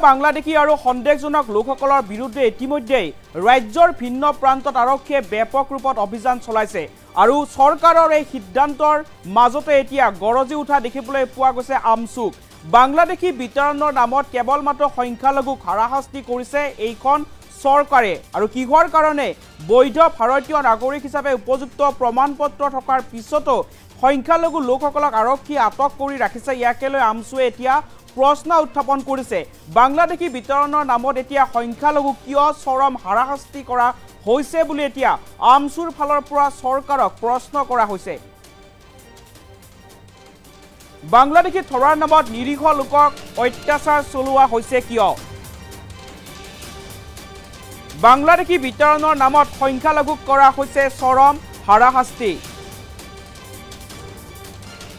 বাংলাদেশী আৰু সন্দেহজনক লোকসকলৰ বিৰুদ্ধে ইতিমধ্যে ৰাজ্যৰ ভিন্ন প্ৰান্তত আৰক্ষীয়ে ব্যাপক ৰূপত অভিযান চলাইছে আৰু চৰকাৰৰ এই সিদ্ধান্তৰ মাজতে এতিয়া গৰজি উঠা দেখিবলৈ পোৱা গৈছে আমচুক বাংলাদেশী বিতৰণৰ নামত কেৱল মাত্ৰ সংখ্যালঘুক হাৰাশাস্তি কৰিছে এইখন চৰকাৰে আৰু কিহৰ কাৰণে বৈধ ভাৰতীয় নাগৰিক হিচাপে উপযুক্ত প্ৰমাণপত্ৰ থকাৰ পিছতো সংখ্যালঘু লোকসকলক আৰক্ষী আটক কৰি ৰাখিছে ইয়াকে লৈ আমচুৱে এতিয়া প্ৰশ্ন উত্থাপন কৰিছে বাংলাদেশী বিতৰণৰ নামত এতিয়া সংখ্যালঘু কিয় চৰম হাৰাশাস্তি কৰা হৈছে বুলি এতিয়া আমচুৰ ফালৰ পৰা চৰকাৰক প্ৰশ্ন কৰা হৈছে বাংলাদেশী থৰাৰ নামত নিৰীহ লোকক অত্যাচাৰ চলোৱা হৈছে কিয় বাংলাদেশী বিতৰণৰ নামত সংখ্যালঘুক কৰা হৈছে চৰম হাৰাশাস্তি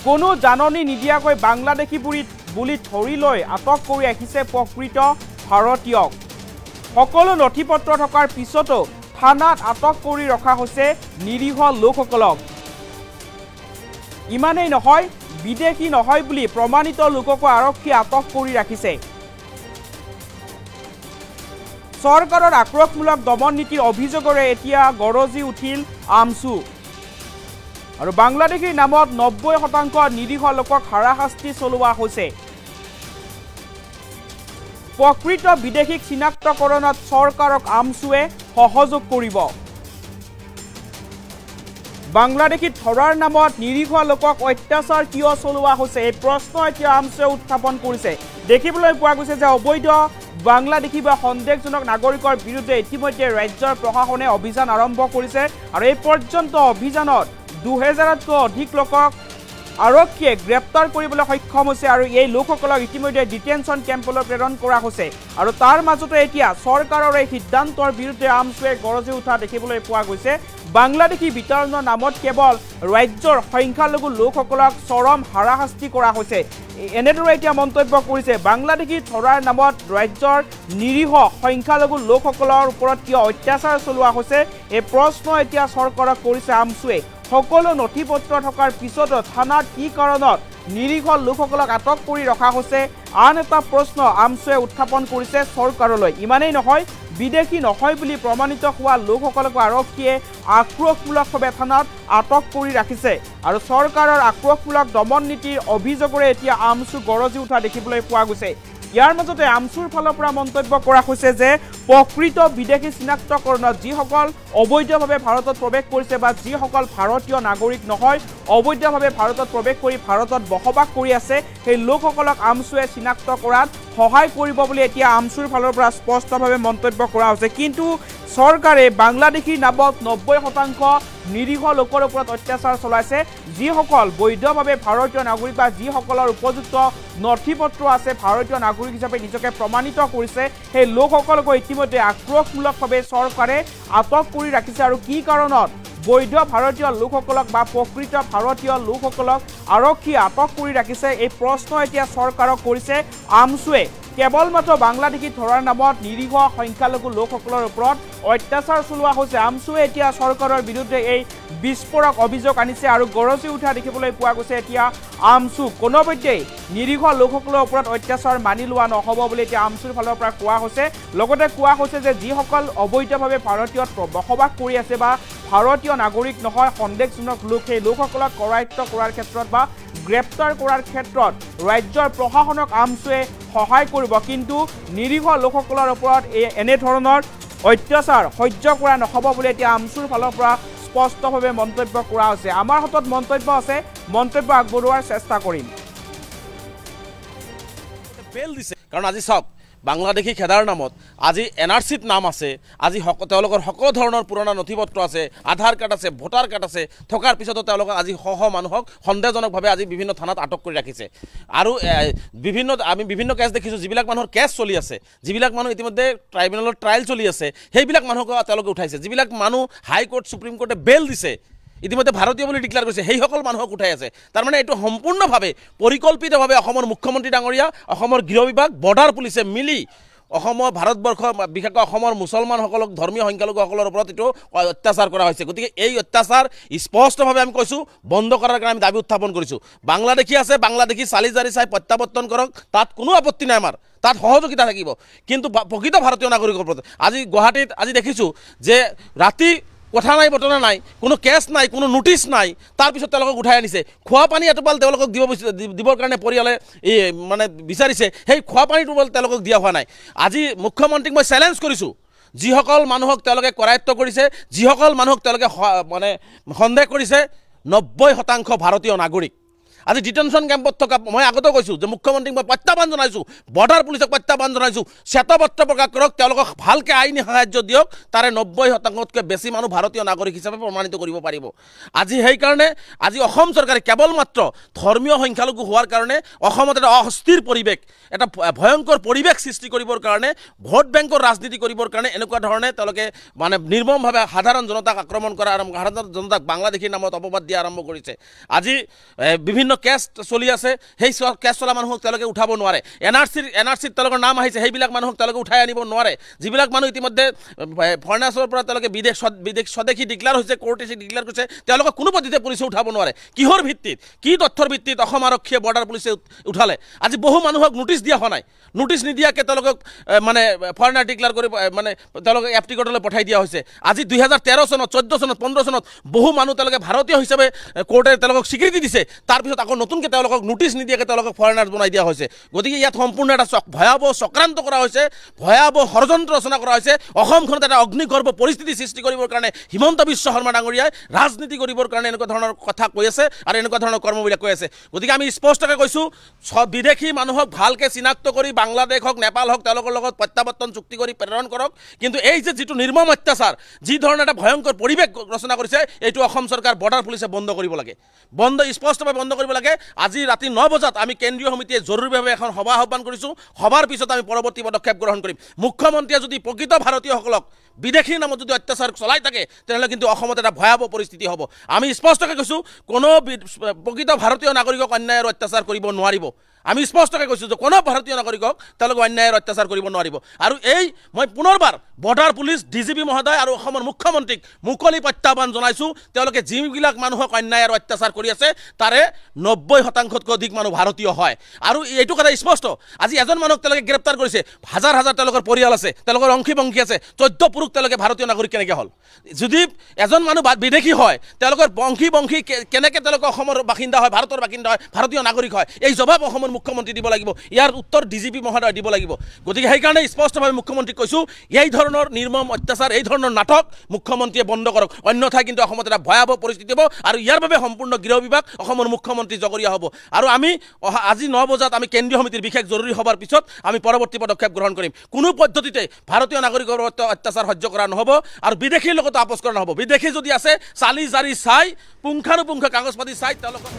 কোনো জাননী নিদিয়াকৈ বাংলাদেশী বুলি ধৰি লৈ আটক কৰি ৰাখিছে প্ৰকৃত ভাৰতীয়ক সকলো নথিপত্ৰ থকাৰ পিছতো থানাত আটক কৰি ৰখা হৈছে নিৰীহ লোকসকলক ইমানেই নহয় বিদেশী নহয় বুলি প্ৰমাণিত লোককো আৰক্ষী আটক কৰি ৰাখিছে চৰকাৰৰ আক্ৰোশমূলক দমন নীতিৰ অভিযোগৰে এতিয়া গৰজি উঠিল আমচু আৰু বাংলাদেশীৰ নামত 90% নিৰীহ লোকক হাৰাশাস্তি চলোৱা হৈছে প্ৰকৃত বিদেশীক চিনাক্তকৰণত চৰকাৰক আমচুৱে সহযোগ কৰিব বাংলাদেশী থৰাৰ নামত নিৰীহ লোকক অত্যাচাৰ কিয় চলোৱা হৈছে এই প্ৰশ্ন এতিয়া আমচুৱে উত্থাপন কৰিছে দেখিবলৈ পোৱা গৈছে যে অবৈধ বাংলাদেশী বা সন্দেহজনক নাগৰিকৰ বিৰুদ্ধে ইতিমধ্যে ৰাজ্যৰ প্ৰশাসনে অভিযান আৰম্ভ কৰিছে আৰু এই পৰ্যন্ত অভিযানত 2000তকৈ অধিক লোকক আৰক্ষীয়ে গ্ৰেপ্তাৰ কৰিবলৈ সক্ষম হৈছে আৰু এই লোকসকলক ইতিমধ্যে ডিটেনশ্যন কেম্পলৈ প্ৰেৰণ কৰা হৈছে আৰু তাৰ মাজতে এতিয়া চৰকাৰৰ এই সিদ্ধান্তৰ বিৰুদ্ধে আমচুৱে গৰজি উঠা দেখিবলৈ পোৱা গৈছে বাংলাদেশী বিতৰণৰ নামত কেৱল ৰাজ্যৰ সংখ্যালঘু লোকসকলক চৰম হাৰাশাস্তি কৰা হৈছে এনেদৰে এতিয়া মন্তব্য কৰিছে বাংলাদেশী থৰাৰ নামত ৰাজ্যৰ নিৰীহ সংখ্যালঘু লোকসকলৰ ওপৰত কিয় অত্যাচাৰ চলোৱা হৈছে এই প্ৰশ্ন এতিয়া চৰকাৰক কৰিছে আমচুৱে সকলো নথিপত্ৰ থকাৰ পিছতো থানাত কি কাৰণত নিৰীহ লোকসকলক আটক কৰি ৰখা হৈছে আন এটা প্ৰশ্ন আমচুৱে উত্থাপন কৰিছে চৰকাৰলৈ ইমানেই নহয় বিদেশী নহয় বুলি প্ৰমাণিত হোৱা লোকসকলক আৰক্ষীয়ে আক্ৰোশমূলকভাৱে থানাত আটক কৰি ৰাখিছে আৰু চৰকাৰৰ আক্ৰোশমূলক দমন নীতিৰ অভিযোগৰে এতিয়া আমচু গৰজি উঠা দেখিবলৈ পোৱা গৈছে ইয়াৰ মাজতে আমচুৰ ফালৰ পৰা মন্তব্য কৰা হৈছে যে প্ৰকৃত বিদেশী চিনাক্তকৰণত যিসকল অবৈধভাৱে ভাৰতত প্ৰৱেশ কৰিছে বা যিসকল ভাৰতীয় নাগৰিক নহয় অবৈধভাৱে ভাৰতত প্ৰৱেশ কৰি ভাৰতত বসবাস কৰি আছে সেই লোকসকলক আমচুৱে চিনাক্ত কৰাত সহায় কৰিব বুলি এতিয়া আমচুৰ ফালৰ পৰা স্পষ্টভাৱে মন্তব্য কৰা হৈছে কিন্তু চৰকাৰে বাংলাদেশীৰ নামত 90% নিৰীহ লোকৰ ওপৰত অত্যাচাৰ চলাইছে যিসকল বৈধভাৱে ভাৰতীয় নাগৰিক বা যিসকলৰ উপযুক্ত নথিপত্ৰ আছে ভাৰতীয় নাগৰিক হিচাপে নিজকে প্ৰমাণিত কৰিছে সেই লোকসকলক ইতিমধ্যে আক্ৰোশমূলকভাৱে চৰকাৰে আটক কৰি ৰাখিছে আৰু কি কাৰণত বৈধ ভাৰতীয় লোকসকলক বা প্ৰকৃত ভাৰতীয় লোকসকলক আৰক্ষীয়ে আটক কৰি ৰাখিছে এই প্ৰশ্ন এতিয়া চৰকাৰক কৰিছে আমচুৱে কেৱল মাত্ৰ বাংলাদেশী থৰাৰ নামত নিৰীহ সংখ্যালঘু লোকসকলৰ ওপৰত অত্যাচাৰ চলোৱা হৈছে আমচুৱে এতিয়া চৰকাৰৰ বিৰুদ্ধে এই বিস্ফোৰক অভিযোগ আনিছে আৰু গৰজি উঠা দেখিবলৈ পোৱা গৈছে এতিয়া আমচু কোনোপধ্যেই নিৰীহ লোকসকলৰ ওপৰত অত্যাচাৰ মানি লোৱা নহ'ব বুলি এতিয়া আমচুৰ ফালৰ পৰা কোৱা হৈছে লগতে কোৱা হৈছে যে যিসকল অবৈধভাৱে ভাৰতীয়ত বসবাস কৰি আছে বা ভাৰতীয় নাগৰিক নহয় সন্দেহজনক লোক সেই লোকসকলক কৰায়ত্ব কৰাৰ ক্ষেত্ৰত বা গ্ৰেপ্তাৰ কৰাৰ ক্ষেত্ৰত ৰাজ্যৰ প্ৰশাসনক আমচুৱে সহায় কৰিব কিন্তু নিৰীহ লোকসকলৰ ওপৰত এনে ধৰণৰ অত্যাচাৰ সহ্য কৰা নহ'ব বুলি এতিয়া আমচুৰ ফালৰ পৰা স্পষ্টভাৱে মন্তব্য কৰা হৈছে আমাৰ হাতত মন্তব্য আছে মন্তব্য আগবঢ়োৱাৰ চেষ্টা কৰিম বেল দিছে কাৰণ আজি চাওক বাংলাদেশী খেদাৰ নামত আজি এনআৰচিত নাম আছে আজি তেওঁলোকৰ সকলো ধৰণৰ পুৰণা নথিপত্ৰ আছে আধাৰ কাৰ্ড আছে ভোটাৰ কাৰ্ড আছে থকাৰ পিছতো তেওঁলোকক আজি মানুহক সন্দেহজনকভাৱে আজি বিভিন্ন থানাত আটক কৰি ৰাখিছে আৰু আমি বিভিন্ন কেছ দেখিছোঁ যিবিলাক মানুহৰ কেছ চলি আছে যিবিলাক মানুহ ইতিমধ্যে ট্ৰাইব্যুনেলৰ ট্ৰায়েল চলি আছে সেইবিলাক মানুহক তেওঁলোকে উঠাইছে যিবিলাক মানুহ হাইকোৰ্ট সুপ্ৰিম কোৰ্টে বেল দিছে ইতিমধ্যে ভাৰতীয় বুলি ডিক্লেয়াৰ কৰিছে সেইসকল মানুহক উঠাই আছে তাৰমানে এইটো সম্পূৰ্ণভাৱে পৰিকল্পিতভাৱে অসমৰ মুখ্যমন্ত্ৰী ডাঙৰীয়া অসমৰ গৃহ বিভাগ বৰ্ডাৰ পুলিচে মিলি অসমৰ ভাৰতবৰ্ষ বিশেষকৈ অসমৰ মুছলমানসকলক ধৰ্মীয় সংখ্যালঘুসকলৰ ওপৰত এইটো অত্যাচাৰ কৰা হৈছে গতিকে এই অত্যাচাৰ স্পষ্টভাৱে আমি কৈছোঁ বন্ধ কৰাৰ কাৰণে আমি দাবী উত্থাপন কৰিছোঁ বাংলাদেশী আছে বাংলাদেশী চালি জাৰি চাই প্ৰত্যাৱৰ্তন কৰক তাত কোনো আপত্তি নাই আমাৰ তাত সহযোগিতা থাকিব কিন্তু প্ৰকৃত ভাৰতীয় নাগৰিকৰ ওপৰত আজি গুৱাহাটীত আজি দেখিছোঁ যে ৰাতি কথা নাই বতৰা নাই কোনো কেছ নাই কোনো নোটিছ নাই তাৰপিছত তেওঁলোকক উঠাই আনিছে খোৱা পানী এটোপাল তেওঁলোকক দিবৰ কাৰণে পৰিয়ালে এই মানে বিচাৰিছে সেই খোৱা পানীটো তেওঁলোকক দিয়া হোৱা নাই আজি মুখ্যমন্ত্ৰীক মই চেলেঞ্জ কৰিছোঁ যিসকল মানুহক তেওঁলোকে কৰায়ত্ব কৰিছে যিসকল মানুহক তেওঁলোকে মানে সন্দেহ কৰিছে 90% ভাৰতীয় নাগৰিক আজি ডিটেনশ্যন কেম্পত থকা মই আগতে কৈছোঁ যে মুখ্যমন্ত্ৰীক মই প্ৰত্যাহ্বান জনাইছোঁ বৰ্ডাৰ পুলিচক প্ৰত্যাহ্বান জনাইছোঁ শ্বেতপত্ৰ প্ৰকাশ কৰক তেওঁলোকক ভালকৈ আইনী সাহায্য দিয়ক তাৰে 90%তকৈ বেছি মানুহ ভাৰতীয় নাগৰিক হিচাপে প্ৰমাণিত কৰিব পাৰিব আজি সেইকাৰণে আজি অসম চৰকাৰে কেৱল মাত্ৰ ধৰ্মীয় সংখ্যালঘু হোৱাৰ কাৰণে অসমত এটা অস্থিৰ পৰিৱেশ এটা ভয়ংকৰ পৰিৱেশ সৃষ্টি কৰিবৰ কাৰণে ভোট বেংকৰ ৰাজনীতি কৰিবৰ কাৰণে এনেকুৱা ধৰণে তেওঁলোকে মানে নিৰ্মমভাৱে সাধাৰণ জনতাক আক্ৰমণ কৰা আৰম্ভ সাধাৰণ জনতাক বাংলাদেশীৰ নামত অপবাদ দিয়া আৰম্ভ কৰিছে আজি বিভিন্ন কেছ চলি আছে সেই কেছ চলা মানুহক তেওঁলোকে উঠাব নোৱাৰে এনআৰচিত তেওঁলোকৰ নাম আহিছে সেইবিলাক মানুহক তেওঁলোকে উঠাই আনিব নোৱাৰে যিবিলাক মানুহ ইতিমধ্যে ফৰেনাৰ্ছৰ পৰা তেওঁলোকে বিদেশ স্বদেশী ডিক্লেয়াৰ হৈছে কোৰ্টে ডিক্লেয়াৰ কৰিছে তেওঁলোকক কোনো পদ্ধতিতে পুলিচে উঠাব নোৱাৰে কিহৰ ভিত্তিত কি তথ্যৰ ভিত্তিত অসম আৰক্ষীয়ে বৰ্ডাৰ পুলিচে উঠালে আজি বহু মানুহক নোটিছ দিয়া হোৱা নাই নোটিছ নিদিয়াকৈ তেওঁলোকক মানে ফৰেনাৰ ডিক্লেয়াৰ কৰি মানে তেওঁলোকক এপটিকটলৈ পঠাই দিয়া হৈছে আজি 2013 চনত 14 চনত 15 চনত বহু মানুহ তেওঁলোকে ভাৰতীয় হিচাপে কোৰ্টে তেওঁলোকক স্বীকৃতি দিছে তাৰপিছত আকৌ নতুনকৈ তেওঁলোকক নোটিছ নিদিয়াকৈ তেওঁলোকক ফৰেনাৰ বনাই দিয়া হৈছে গতিকে ইয়াত সম্পূৰ্ণ এটা ভয়াৱহ চক্ৰান্ত কৰা হৈছে ভয়াৱহ ষড়যন্ত্ৰ ৰচনা কৰা হৈছে অসমখনত এটা অগ্নিগৰ্ভ পৰিস্থিতি সৃষ্টি কৰিবৰ কাৰণে হিমন্ত বিশ্ব শৰ্মা ডাঙৰীয়াই ৰাজনীতি কৰিবৰ কাৰণে এনেকুৱা ধৰণৰ কথা কৈ আছে আৰু এনেকুৱা ধৰণৰ কৰ্মবিলাক কৈ আছে গতিকে আমি স্পষ্টকৈ কৈছোঁ বিদেশী মানুহক ভালকৈ চিনাক্ত কৰি বাংলাদেশ হওক নেপাল হওক তেওঁলোকৰ লগত প্ৰত্যাৱৰ্তন চুক্তি কৰি প্ৰেৰণ কৰক কিন্তু এই যে যিটো নিৰ্মম অত্যাচাৰ যি ধৰণে এটা ভয়ংকৰ পৰিৱেশ ৰচনা কৰিছে এইটো অসম চৰকাৰ বৰ্ডাৰ পুলিচে বন্ধ কৰিব লাগে স্পষ্টভাৱে বন্ধ কৰিব লাগে আজি ৰাতি 9 বজাত আমি কেন্দ্ৰীয় সমিতিয়ে জৰুৰীভাৱে এখন সভা আহ্বান কৰিছোঁ সভাৰ পিছত আমি পৰৱৰ্তী পদক্ষেপ গ্ৰহণ কৰিম মুখ্যমন্ত্ৰীয়ে যদি প্ৰকৃত ভাৰতীয়সকলক বিদেশীৰ নামত যদি অত্যাচাৰ চলাই থাকে তেনেহ'লে কিন্তু অসমত এটা ভয়াৱহ পৰিস্থিতি হ'ব আমি স্পষ্টকৈ কৈছোঁ কোনো প্ৰকৃত ভাৰতীয় নাগৰিকক অন্যায় আৰু অত্যাচাৰ কৰিব নোৱাৰিব আমি স্পষ্টকৈ কৈছোঁ যে কোনো ভাৰতীয় নাগৰিকক তেওঁলোকে অন্যায় আৰু অত্যাচাৰ কৰিব নোৱাৰিব আৰু এই মই পুনৰবাৰ বৰ্ডাৰ পুলিচ ডিজিপি মহোদয় আৰু অসমৰ মুখ্যমন্ত্ৰীক মুকলি প্ৰত্যাহ্বান জনাইছোঁ তেওঁলোকে যিবিলাক মানুহক অন্যায় আৰু অত্যাচাৰ কৰি আছে তাৰে 90%তকৈ অধিক মানুহ ভাৰতীয় হয় আৰু এইটো কথা স্পষ্ট আজি এজন মানুহক তেওঁলোকে গ্ৰেপ্তাৰ কৰিছে হাজাৰ হাজাৰ তেওঁলোকৰ পৰিয়াল আছে তেওঁলোকৰ অংশী বংশী আছে 14 পুৰুষ তেওঁলোকে ভাৰতীয় নাগৰিক কেনেকৈ হ'ল যদি এজন মানুহ বিদেশী হয় তেওঁলোকৰ বংশী কেনেকৈ তেওঁলোকে অসমৰ বাসিন্দা হয় ভাৰতৰ বাসিন্দা হয় ভাৰতীয় নাগৰিক হয় এই জবাব অসমৰ মুখ্যমন্ত্ৰী দিব লাগিব ইয়াৰ উত্তৰ ডিজিপি মহোদয় দিব লাগিব গতিকে সেইকাৰণে স্পষ্টভাৱে মুখ্যমন্ত্ৰীক কৈছোঁ এই ধৰণৰ নিৰ্মম অত্যাচাৰ এই ধৰণৰ নাটক মুখ্যমন্ত্ৰীয়ে বন্ধ কৰক অন্যথাই কিন্তু অসমত এটা ভয়াৱহ পৰিস্থিতি হ'ব আৰু ইয়াৰ বাবে সম্পূৰ্ণ গৃহ বিভাগ অসমৰ মুখ্যমন্ত্ৰী জগৰীয়া হ'ব আৰু আমি আজি 9 বজাত আমি কেন্দ্ৰীয় সমিতিৰ বিশেষ জৰুৰী সভাৰ পিছত আমি পৰৱৰ্তী পদক্ষেপ গ্ৰহণ কৰিম কোনো পদ্ধতিতে ভাৰতীয় নাগৰিকৰ অত্যাচাৰ সহ্য কৰা নহ'ব আৰু বিদেশীৰ লগত আপোচ কৰা নহ'ব বিদেশী যদি আছে চালি জাৰি চাই পুংখানুপুংখ কাগজ পাতি চাই তেওঁলোকক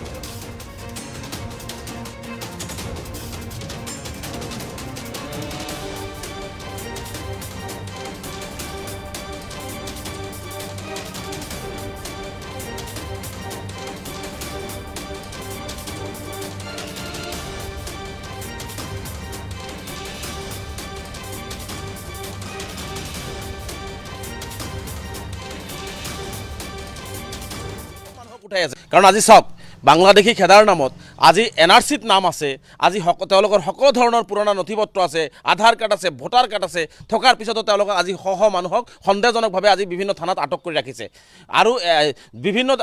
উঠাই আছে কাৰণ আজি চাওক বাংলাদেশী খেদাৰ নামত আজি এনআৰচিত নাম আছে আজি তেওঁলোকৰ সকলো ধৰণৰ পুৰণা নথিপত্ৰ আছে আধাৰ কাৰ্ড আছে ভোটাৰ কাৰ্ড আছে থকাৰ পিছতো তেওঁলোকক আজি মানুহক সন্দেহজনকভাৱে আজি বিভিন্ন থানাত আটক কৰি ৰাখিছে আৰু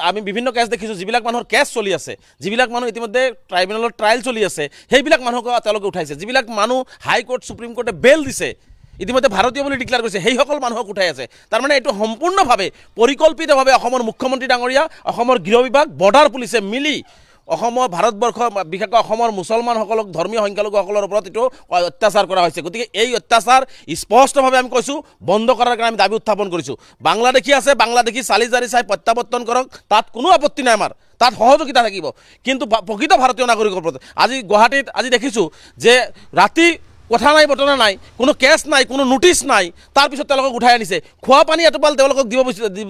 আমি বিভিন্ন কেছ দেখিছোঁ যিবিলাক মানুহৰ কেছ চলি আছে যিবিলাক মানুহ ইতিমধ্যে ট্ৰাইব্যুনেলৰ ট্ৰায়েল চলি আছে সেইবিলাক মানুহক তেওঁলোকে উঠাইছে যিবিলাক মানুহ হাইকোৰ্ট সুপ্ৰিম কোৰ্টে বেল দিছে ইতিমধ্যে ভাৰতীয় বুলি ডিক্লেয়াৰ কৰিছে সেইসকল মানুহক উঠাই আছে তাৰমানে এইটো সম্পূৰ্ণভাৱে পৰিকল্পিতভাৱে অসমৰ মুখ্যমন্ত্ৰী ডাঙৰীয়া অসমৰ গৃহ বিভাগ বৰ্ডাৰ পুলিচে মিলি অসমৰ ভাৰতবৰ্ষ বিশেষকৈ অসমৰ মুছলমানসকলক ধৰ্মীয় সংখ্যালঘুসকলৰ ওপৰত এইটো অত্যাচাৰ কৰা হৈছে গতিকে এই অত্যাচাৰ স্পষ্টভাৱে আমি কৈছোঁ বন্ধ কৰাৰ কাৰণে আমি দাবী উত্থাপন কৰিছোঁ বাংলাদেশী আছে বাংলাদেশী চালি জাৰি চাই প্ৰত্যাৱৰ্তন কৰক তাত কোনো আপত্তি নাই আমাৰ তাত সহযোগিতা থাকিব কিন্তু প্ৰকৃত ভাৰতীয় নাগৰিকৰ ওপৰত আজি গুৱাহাটীত আজি দেখিছোঁ যে ৰাতি কথা নাই বতৰা নাই কোনো কেছ নাই কোনো নোটিছ নাই তাৰপিছত তেওঁলোকক উঠাই আনিছে খোৱা পানী এটোপাল তেওঁলোকক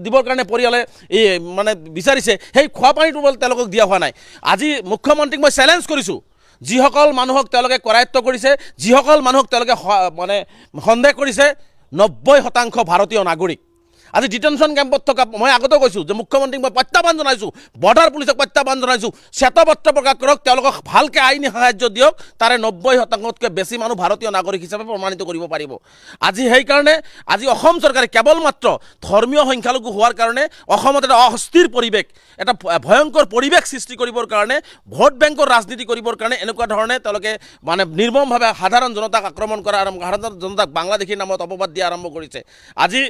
দিবৰ কাৰণে পৰিয়ালে এই মানে বিচাৰিছে সেই খোৱা পানীটো তেওঁলোকক দিয়া হোৱা নাই আজি মুখ্যমন্ত্ৰীক মই চেলেঞ্জ কৰিছোঁ যিসকল মানুহক তেওঁলোকে কৰায়ত্ব কৰিছে, যিসকল মানুহক তেওঁলোকে মানে সন্দেহ কৰিছে, 90% ভাৰতীয় নাগৰিক। আজি ডিটেনশ্যন কেম্পত থকা মই আগতে কৈছোঁ যে মুখ্যমন্ত্ৰীক মই প্ৰত্যাহ্বান জনাইছোঁ, বৰ্ডাৰ পুলিচক প্ৰত্যাহ্বান জনাইছোঁ, শ্বেতপত্ৰ প্ৰকাশ কৰক, তেওঁলোকক ভালকৈ আইনী সাহায্য দিয়ক, তাৰে 90%তকৈ বেছি মানুহ ভাৰতীয় নাগৰিক হিচাপে প্ৰমাণিত কৰিব পাৰিব। আজি সেইকাৰণে আজি অসম চৰকাৰে কেৱল মাত্ৰ ধৰ্মীয় সংখ্যালঘু হোৱাৰ কাৰণে অসমত এটা অস্থিৰ পৰিৱেশ, এটা ভয়ংকৰ পৰিৱেশ সৃষ্টি কৰিবৰ কাৰণে, ভোট বেংকৰ ৰাজনীতি কৰিবৰ কাৰণে এনেকুৱা ধৰণে তেওঁলোকে মানে নিৰ্মমভাৱে সাধাৰণ জনতাক আক্ৰমণ কৰা আৰম্ভ, সাধাৰণ জনতাক বাংলাদেশীৰ নামত অপবাদ দিয়া আৰম্ভ কৰিছে। আজি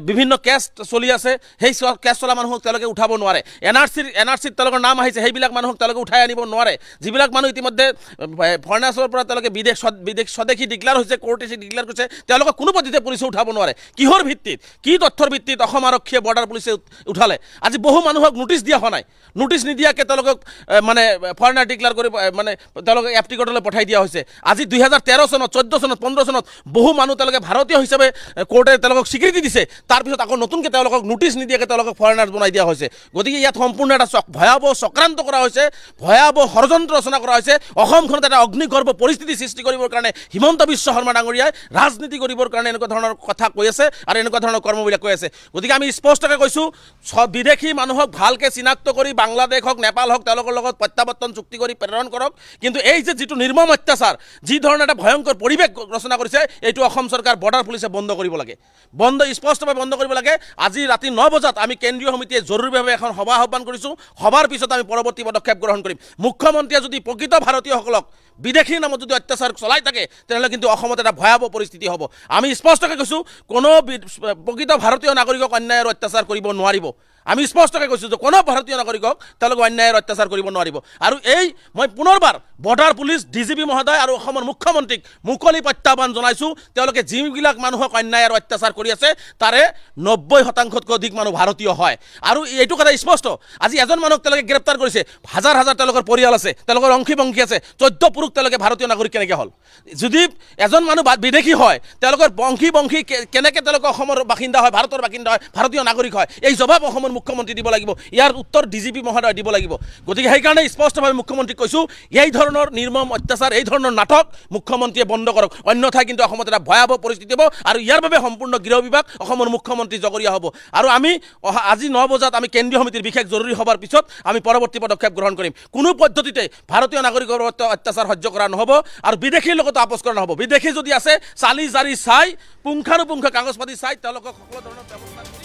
বিভিন্ন কেছ চলি আছে, সেই কেছ চলা মানুহক তেওঁলোকে উঠাব নোৱাৰে। এনআৰচিত তেওঁলোকৰ নাম আহিছে, সেইবিলাক মানুহক তেওঁলোকে উঠাই আনিব নোৱাৰে। যিবিলাক মানুহ ইতিমধ্যে ফৰেনাৰ্ছৰ পৰা তেওঁলোকে বিদেশ স্বদেশী ডিক্লেয়াৰ হৈছে, কোৰ্টে ডিক্লেয়াৰ কৰিছে, তেওঁলোকক কোনো পদ্ধতিতে পুলিচে উঠাব নোৱাৰে। কিহৰ ভিত্তিত, কি তথ্যৰ ভিত্তিত অসম আৰক্ষীয়ে বৰ্ডাৰ পুলিচে উঠালে? আজি বহু মানুহক নোটিছ দিয়া হোৱা নাই, নোটিছ নিদিয়াকৈ তেওঁলোকক মানে ফৰেনাৰ ডিক্লেয়াৰ কৰি মানে তেওঁলোকক এপটিকটলৈ পঠাই দিয়া হৈছে। আজি 2013 চনত, 14 চনত, 15 চনত বহু মানুহ তেওঁলোকে ভাৰতীয় হিচাপে কোৰ্টে তেওঁলোকক স্বীকৃতি দিছে, তাৰপিছত আকৌ নতুনকৈ তেওঁলোকক নোটিছ নিদিয়াকৈ তেওঁলোকক ফৰেনাৰ বনাই দিয়া হৈছে। গতিকে ইয়াত সম্পূৰ্ণ এটা ভয়াৱহ চক্ৰান্ত কৰা হৈছে, ভয়াৱহ ষড়যন্ত্ৰ ৰচনা কৰা হৈছে। অসমখনত এটা অগ্নিগৰ্ভ পৰিস্থিতি সৃষ্টি কৰিবৰ কাৰণে হিমন্ত বিশ্ব শৰ্মা ডাঙৰীয়াই ৰাজনীতি কৰিবৰ কাৰণে এনেকুৱা ধৰণৰ কথা কৈ আছে আৰু এনেকুৱা ধৰণৰ কৰ্মবিলাক কৈ আছে। গতিকে আমি স্পষ্টকৈ কৈছোঁ, বিদেশী মানুহক ভালকৈ চিনাক্ত কৰি বাংলাদেশ হওক, নেপাল হওক, তেওঁলোকৰ লগত প্ৰত্যাৱৰ্তন চুক্তি কৰি প্ৰেৰণ কৰক। কিন্তু এই যে যিটো নিৰ্মম অত্যাচাৰ, যি ধৰণে এটা ভয়ংকৰ পৰিৱেশ ৰচনা কৰিছে, এইটো অসম চৰকাৰ বৰ্ডাৰ পুলিচে বন্ধ কৰিব লাগে, স্পষ্টভাৱে বন্ধ কৰিব লাগে। আজি ৰাতি 9 বজাত আমি কেন্দ্ৰীয় সমিতিয়ে জৰুৰীভাৱে এখন সভা আহ্বান কৰিছোঁ। সভাৰ পিছত আমি পৰৱৰ্তী পদক্ষেপ গ্ৰহণ কৰিম। মুখ্যমন্ত্ৰীয়ে যদি প্ৰকৃত ভাৰতীয়সকলক বিদেশীৰ নামত যদি অত্যাচাৰ চলাই থাকে, তেনেহ'লে কিন্তু অসমত এটা ভয়াৱহ পৰিস্থিতি হ'ব। আমি স্পষ্টকৈ কৈছোঁ, কোনো প্ৰকৃত ভাৰতীয় নাগৰিকক অন্যায় আৰু অত্যাচাৰ কৰিব নোৱাৰিব। আমি স্পষ্টকৈ কৈছোঁ যে কোনো ভাৰতীয় নাগৰিকক তেওঁলোকে অন্যায় আৰু অত্যাচাৰ কৰিব নোৱাৰিব। আৰু মই পুনৰবাৰ বৰ্ডাৰ পুলিচ ডিজিপি মহোদয় আৰু অসমৰ মুখ্যমন্ত্ৰীক মুকলি প্ৰত্যাহ্বান জনাইছোঁ, তেওঁলোকে যিবিলাক মানুহক অন্যায় আৰু অত্যাচাৰ কৰি আছে, তাৰে 90%তকৈ অধিক মানুহ ভাৰতীয় হয়। আৰু এইটো কথা স্পষ্ট, আজি এজন মানুহক তেওঁলোকে গ্ৰেপ্তাৰ কৰিছে, হাজাৰ হাজাৰ তেওঁলোকৰ পৰিয়াল আছে, তেওঁলোকৰ অংশী বংশী আছে, 14 পুৰুষ তেওঁলোকে ভাৰতীয় নাগৰিক কেনেকৈ হ'ল? যদি এজন মানুহ বিদেশী হয়, তেওঁলোকৰ বংশী কেনেকৈ তেওঁলোকে অসমৰ বাসিন্দা হয়, ভাৰতৰ বাসিন্দা হয়, ভাৰতীয় নাগৰিক হয়? এই জবাব অসমৰ মুখ্যমন্ত্ৰী দিব লাগিব, ইয়াৰ উত্তৰ ডিজিপি মহোদয় দিব লাগিব। গতিকে সেইকাৰণে স্পষ্টভাৱে মুখ্যমন্ত্ৰীক কৈছোঁ, এই ধৰণৰ নিৰ্মম অত্যাচাৰ, এই ধৰণৰ নাটক মুখ্যমন্ত্ৰীয়ে বন্ধ কৰক, অন্যথাই কিন্তু অসমত এটা ভয়াৱহ পৰিস্থিতি হ'ব আৰু ইয়াৰ বাবে সম্পূৰ্ণ গৃহ বিভাগ, অসমৰ মুখ্যমন্ত্ৰী জগৰীয়া হ'ব। আৰু আমি আজি 9 বজাত আমি কেন্দ্ৰীয় সমিতিৰ বিশেষ জৰুৰী সভাৰ পিছত আমি পৰৱৰ্তী পদক্ষেপ গ্ৰহণ কৰিম। কোনো পদ্ধতিতে ভাৰতীয় নাগৰিকৰ অত্যাচাৰ সহ্য কৰা নহ'ব আৰু বিদেশীৰ লগতো আপোচ কৰা নহ'ব। বিদেশী যদি আছে, চালি জাৰি চাই, পুংখানুপুংখ কাগজ পাতি চাই তেওঁলোকক সকলো ধৰণৰ ব্যৱস্থা